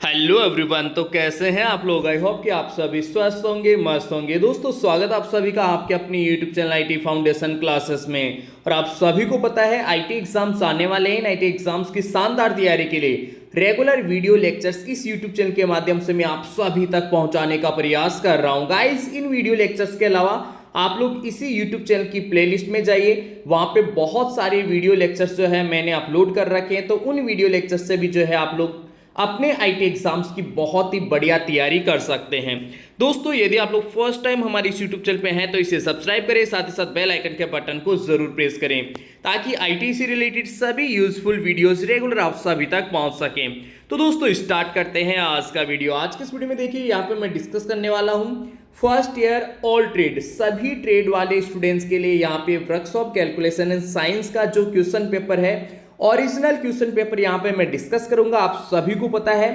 Hello everyone. तो कैसे हैं आप लोग? आई होप कि आप सभी स्वस्थ होंगे, मस्त होंगे। दोस्तों, स्वागत आप सभी का आपके अपनी YouTube channel IT foundation classes में। और आप सभी को पता है आईटी एग्जाम्स आने वाले हैं। आईटी एग्जाम्स की शानदार तैयारी के लिए रेगुलर वीडियो लेक्चर्स इस यूट्यूब चैनल के माध्यम से मैं आप सभी तक पहुंचाने का प्रयास कर रहा हूं। गाइस, इन वीडियो लेक्चर्स के अलावा आप लोग इसी YouTube चैनल की प्लेलिस्ट में जाइए, वहां पे बहुत सारे वीडियो लेक्चर्स जो है मैंने अपलोड कर रखे हैं। तो उन वीडियो लेक्चर्स से भी जो है आप लोग अपने आईटी एग्जाम्स की बहुत ही बढ़िया तैयारी कर सकते हैं। दोस्तों, यदि आप लोग फर्स्ट टाइम हमारे इस यूट्यूब चैनल पे हैं तो इसे सब्सक्राइब करें, साथ ही साथ बेल आइकन के बटन को जरूर प्रेस करें ताकि आईटी से रिलेटेड सभी यूजफुल वीडियोस रेगुलर आप सभी तक पहुंच सकें। तो दोस्तों, स्टार्ट करते हैं आज का वीडियो। आज के इस वीडियो में देखिए, यहाँ पे मैं डिस्कस करने वाला हूँ फर्स्ट ईयर ऑल ट्रेड, सभी ट्रेड वाले स्टूडेंट्स के लिए यहाँ पे वर्कशॉप कैलकुलेशन एंड साइंस का जो क्वेश्चन पेपर है, ओरिजिनल क्वेश्चन पेपर यहाँ पे मैं डिस्कस करूंगा। आप सभी को पता है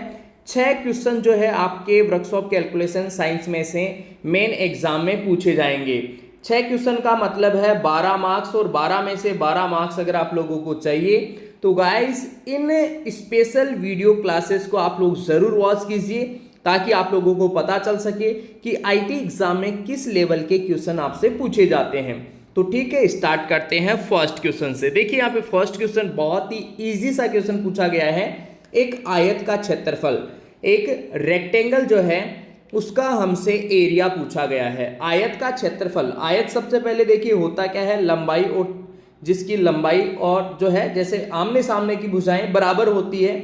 6 क्वेश्चन जो है आपके वर्कशॉप कैलकुलेशन साइंस में से मेन एग्जाम में पूछे जाएंगे। 6 क्वेश्चन का मतलब है 12 मार्क्स, और 12 में से 12 मार्क्स अगर आप लोगों को चाहिए तो guys in special video classes को आप लोग जरूर वॉच कीजिए ताकि आप लोगों को पता चल सके कि आईटी एग्जाम में किस लेवल के क्वेश्चन आपसे पूछे जाते हैं। तो ठीक है, स्टार्ट करते हैं फर्स्ट क्वेश्चन से। देखिए, यहाँ पे फर्स्ट क्वेश्चन बहुत ही इजी सा क्वेश्चन पूछा गया है। एक आयत का क्षेत्रफल, एक रेक्टेंगल जो है उसका हमसे एरिया पूछा गया है। आयत का क्षेत्रफल, आयत सबसे पहले देखिए होता क्या है, लंबाई, और जिसकी लंबाई और जो है जैसे आमने सामने की भुजाएं बराबर होती है,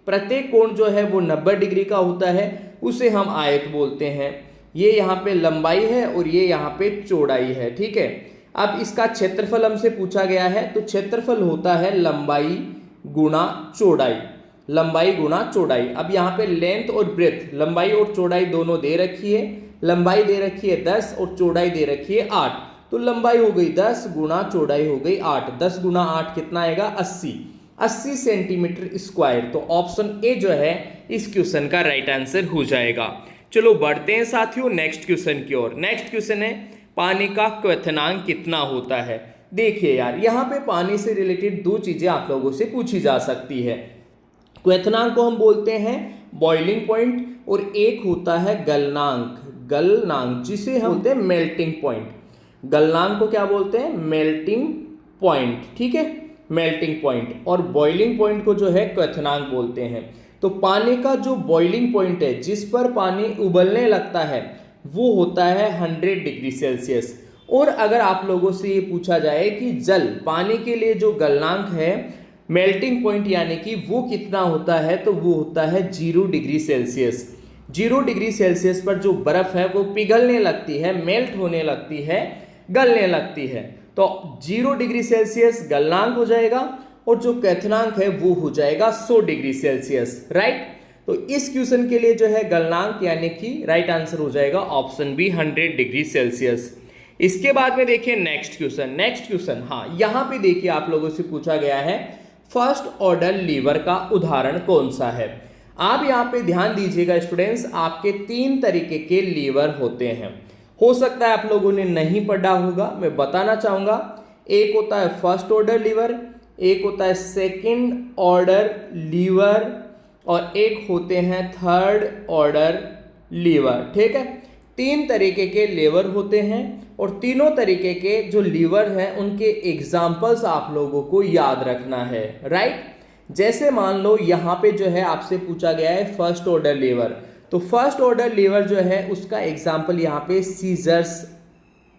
प्रत्येक कोण जो है वो 90 डिग्री का होता है, उसे हम आयत बोलते हैं। ये यहाँ पे लंबाई है और ये यहाँ पे चौड़ाई है। ठीक है, अब इसका क्षेत्रफल हमसे पूछा गया है, तो क्षेत्रफल होता है लंबाई गुणा चौड़ाई, लंबाई गुणा चौड़ाई। अब यहाँ पे लेंथ और ब्रेथ, लंबाई और चौड़ाई दोनों दे रखी है। लंबाई दे रखी है 10 और चौड़ाई दे रखी है 8, तो लंबाई हो गई 10 गुणा चौड़ाई हो गई 8। 10 गुणा 8 कितना आएगा? 80 सेंटीमीटर स्क्वायर। तो ऑप्शन ए जो है इस क्वेश्चन का राइट आंसर हो जाएगा। चलो बढ़ते हैं साथियों नेक्स्ट क्वेश्चन की ओर। नेक्स्ट क्वेश्चन है पानी का क्वथनांक कितना होता है। देखिए यार, यहाँ पे पानी से रिलेटेड 2 चीजें आप लोगों से पूछी जा सकती है। क्वथनांक को हम बोलते हैं बॉइलिंग पॉइंट, और एक होता है गलनांक, गलनांक जिसे हम बोलते हैं मेल्टिंग पॉइंट। गलनांक को क्या बोलते हैं? Melting point. ठीक है, मेल्टिंग पॉइंट, और बॉइलिंग पॉइंट को जो है क्वथनांक बोलते हैं। तो पानी का जो बॉइलिंग पॉइंट है, जिस पर पानी उबलने लगता है, वो होता है 100 डिग्री सेल्सियस। और अगर आप लोगों से ये पूछा जाए कि जल, पानी के लिए जो गलनांक है मेल्टिंग पॉइंट यानी कि वो कितना होता है, तो वो होता है 0 डिग्री सेल्सियस। 0 डिग्री सेल्सियस पर जो बर्फ है वो पिघलने लगती है, मेल्ट होने लगती है, गलने लगती है। तो 0 डिग्री सेल्सियस गलनांक हो जाएगा, और जो क्वथनांक है वो हो जाएगा 100 डिग्री सेल्सियस। राइट, तो इस क्वेश्चन के लिए जो है गलनांक यानी कि राइट आंसर हो जाएगा ऑप्शन बी 100 डिग्री सेल्सियस। इसके बाद में देखिए नेक्स्ट क्वेश्चन, हाँ यहाँ पे देखिए आप लोगों से पूछा गया है फर्स्ट ऑर्डर लीवर का उदाहरण कौन सा है। आप यहाँ पे ध्यान दीजिएगा स्टूडेंट्स, आपके 3 तरीके के लीवर होते हैं। हो सकता है आप लोगों ने नहीं पढ़ा होगा, मैं बताना चाहूंगा। एक होता है फर्स्ट ऑर्डर लीवर, एक होता है सेकेंड ऑर्डर लीवर, और एक होते हैं थर्ड ऑर्डर लीवर। ठीक है, 3 तरीके के लीवर होते हैं, और तीनों तरीके के जो लीवर हैं उनके एग्जाम्पल्स आप लोगों को याद रखना है। राइट, जैसे मान लो यहाँ पे जो है आपसे पूछा गया है फर्स्ट ऑर्डर लीवर, तो फर्स्ट ऑर्डर लीवर जो है उसका एग्जाम्पल यहाँ पे सीजर्स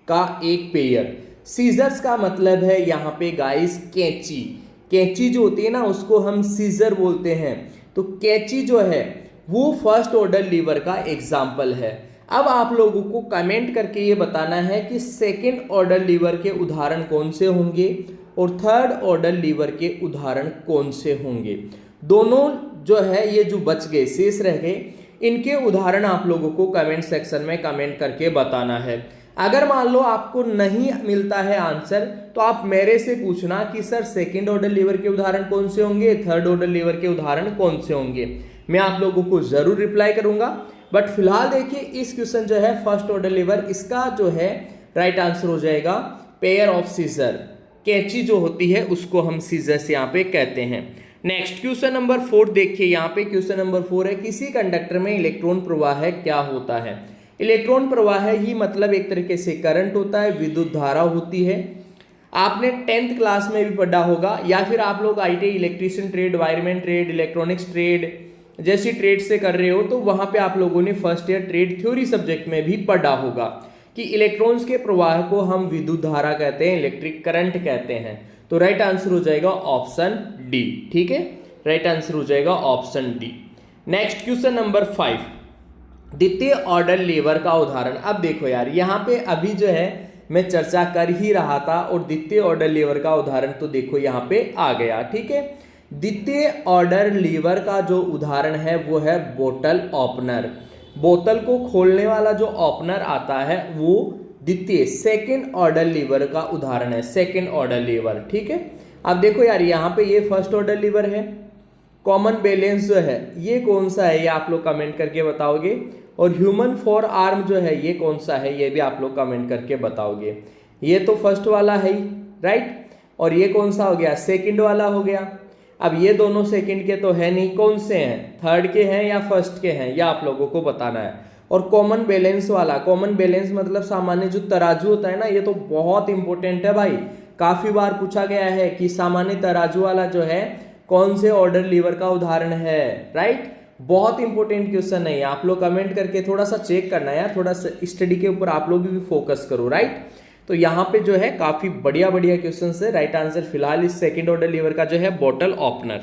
का एक पेयर। सीजर्स का मतलब है यहाँ पे गाइस कैंची, कैंची जो होती है ना उसको हम सीजर बोलते हैं। तो कैंची जो है वो फर्स्ट ऑर्डर लीवर का एग्जाम्पल है। अब आप लोगों को कमेंट करके ये बताना है कि सेकेंड ऑर्डर लीवर के उदाहरण कौन से होंगे और थर्ड ऑर्डर लीवर के उदाहरण कौन से होंगे। दोनों जो है ये जो बच गए, शेष रह गए, इनके उदाहरण आप लोगों को कमेंट सेक्शन में कमेंट करके बताना है। अगर मान लो आपको नहीं मिलता है आंसर, तो आप मेरे से पूछना कि सर सेकंड ऑर्डर लीवर के उदाहरण कौन से होंगे, थर्ड ऑर्डर लीवर के उदाहरण कौन से होंगे। मैं आप लोगों को जरूर रिप्लाई करूंगा। बट फिलहाल देखिए इस क्वेश्चन जो है फर्स्ट ऑर्डर लीवर, इसका जो है राइट आंसर हो जाएगा पेयर ऑफ सीजर। कैंची जो होती है उसको हम सीजर से यहाँ पे कहते हैं। नेक्स्ट क्वेश्चन नंबर 4 देखिए, यहाँ पे क्वेश्चन नंबर 4 है, किसी कंडक्टर में इलेक्ट्रॉन प्रवाह है क्या होता है। इलेक्ट्रॉन प्रवाह ही मतलब एक तरीके से करंट होता है, विद्युत धारा होती है। आपने 10th क्लास में भी पढ़ा होगा, या फिर आप लोग ITI electrician trade, wireman trade, electronics trade जैसी ट्रेड से कर रहे हो, तो वहां पे आप लोगों ने first year trade theory subject में भी पढ़ा होगा कि इलेक्ट्रॉन्स के प्रवाह को हम विद्युत धारा कहते हैं, इलेक्ट्रिक करंट कहते हैं। तो राइट आंसर हो जाएगा ऑप्शन डी। ठीक है, राइट आंसर हो जाएगा option D. Next question number 5, द्वितीय ऑर्डर लीवर का उदाहरण। अब देखो यार, यहाँ पे अभी जो है मैं चर्चा कर ही रहा था, और द्वितीय ऑर्डर लीवर का उदाहरण तो देखो यहाँ पे आ गया। ठीक है, द्वितीय ऑर्डर लीवर का जो उदाहरण है वो है बोतल ओपनर। बोतल को खोलने वाला जो ओपनर आता है वो द्वितीय सेकंड ऑर्डर लीवर का उदाहरण है, सेकंड ऑर्डर लीवर। ठीक है, अब देखो यार, यहाँ पे ये फर्स्ट ऑर्डर लीवर है। कॉमन बैलेंस जो है ये कौन सा है, ये आप लोग कमेंट करके बताओगे। और ह्यूमन फोर आर्म जो है ये कौन सा है, ये भी आप लोग कमेंट करके बताओगे। ये तो फर्स्ट वाला है ही, राइट। और ये कौन सा हो गया, सेकंड वाला हो गया। अब ये दोनों सेकंड के तो है नहीं, कौन से हैं, थर्ड के हैं या फर्स्ट के हैं, या आप लोगों को बताना है। और कॉमन बैलेंस वाला, कॉमन बैलेंस मतलब सामान्य जो तराजू होता है ना, ये तो बहुत इंपॉर्टेंट है भाई, काफी बार पूछा गया है कि सामान्य तराजू वाला जो है कौन से ऑर्डर लीवर का उदाहरण है, राइट। बहुत इंपॉर्टेंट क्वेश्चन है, आप लोग कमेंट करके थोड़ा सा चेक करना है, थोड़ा सा स्टडी के ऊपर आप लोग भी फोकस करो, राइट। तो यहाँ पे जो है काफी बढ़िया बढ़िया क्वेश्चन है। राइट आंसर फिलहाल इस सेकंड ऑर्डर लीवर का जो है बोतल ओपनर।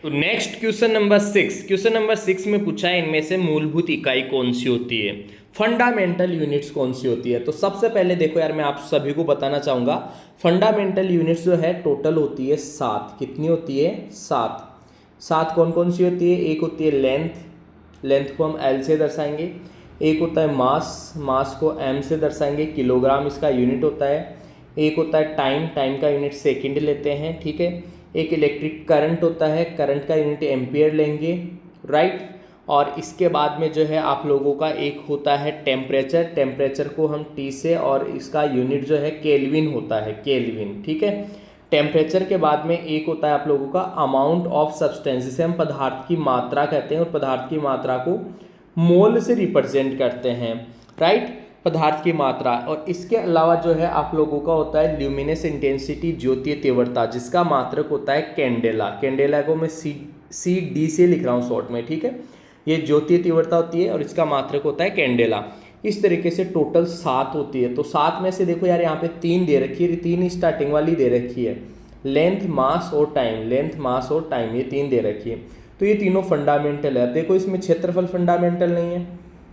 तो next question number 6, question number 6 में पूछा है इनमें से मूलभूत इकाई कौन सी होती है, फंडामेंटल यूनिट्स कौन सी होती है। तो सबसे पहले देखो यार, मैं आप सभी को बताना चाहूंगा, फंडामेंटल यूनिट्स जो है टोटल होती है 7। कितनी होती है, 7 कौन कौन सी होती है। एक होती है लेंथ को हम एल से दर्शाएंगे। एक होता है मास को एम से दर्शाएंगे, किलोग्राम इसका यूनिट होता है। एक होता है टाइम का यूनिट सेकंड लेते हैं, ठीक है। एक इलेक्ट्रिक करंट होता है, करंट का यूनिट एम्पियर लेंगे, राइट। और इसके बाद में जो है आप लोगों का एक होता है टेम्परेचर को हम टी से, और इसका यूनिट जो है केल्विन होता है, केल्विन, ठीक है। टेम्परेचर के बाद में एक होता है आप लोगों का अमाउंट ऑफ सब्सटेंस, जिसे हम पदार्थ की मात्रा कहते हैं, और पदार्थ की मात्रा को मोल से रिप्रेजेंट करते हैं, राइट, पदार्थ की मात्रा। और इसके अलावा जो है आप लोगों का होता है ल्यूमिनेस इंटेंसिटी, ज्योतीय तीव्रता, जिसका मात्रक होता है कैंडेला को मैं सी डी से लिख रहा हूँ शॉर्ट में, ठीक है। ये ज्योतीय तीव्रता होती है और इसका मात्रक होता है कैंडेला। इस तरीके से टोटल 7 होती है। तो 7 में से देखो यार, यहाँ पे 3 दे रखी है, 3 स्टार्टिंग वाली दे रखी है, लेंथ मास और टाइम, ये 3 दे रखी है। तो ये तीनों फंडामेंटल है। अब देखो, इसमें क्षेत्रफल फंडामेंटल नहीं है,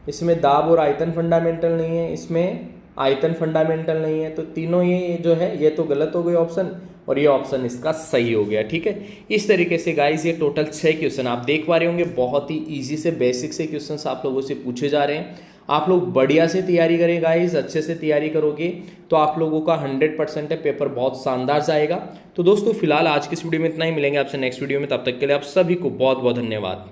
इसमें दाब और आयतन फंडामेंटल नहीं है, इसमें आयतन फंडामेंटल नहीं है। तो तीनों ये जो है ये तो गलत हो गए ऑप्शन, और ये ऑप्शन इसका सही हो गया, ठीक है। इस तरीके से गाइस ये टोटल 6 क्वेश्चन आप देख पा रहे होंगे, बहुत ही ईजी से बेसिक से क्वेश्चन आप लोगों से पूछे जा रहे हैं। आप लोग बढ़िया से तैयारी करें गाइस, अच्छे से तैयारी करोगे तो आप लोगों का 100% है, पेपर बहुत शानदार जाएगा। तो दोस्तों फिलहाल आज की इस वीडियो में इतना ही, मिलेंगे आपसे नेक्स्ट वीडियो में, तब तक के लिए आप सभी को बहुत बहुत धन्यवाद।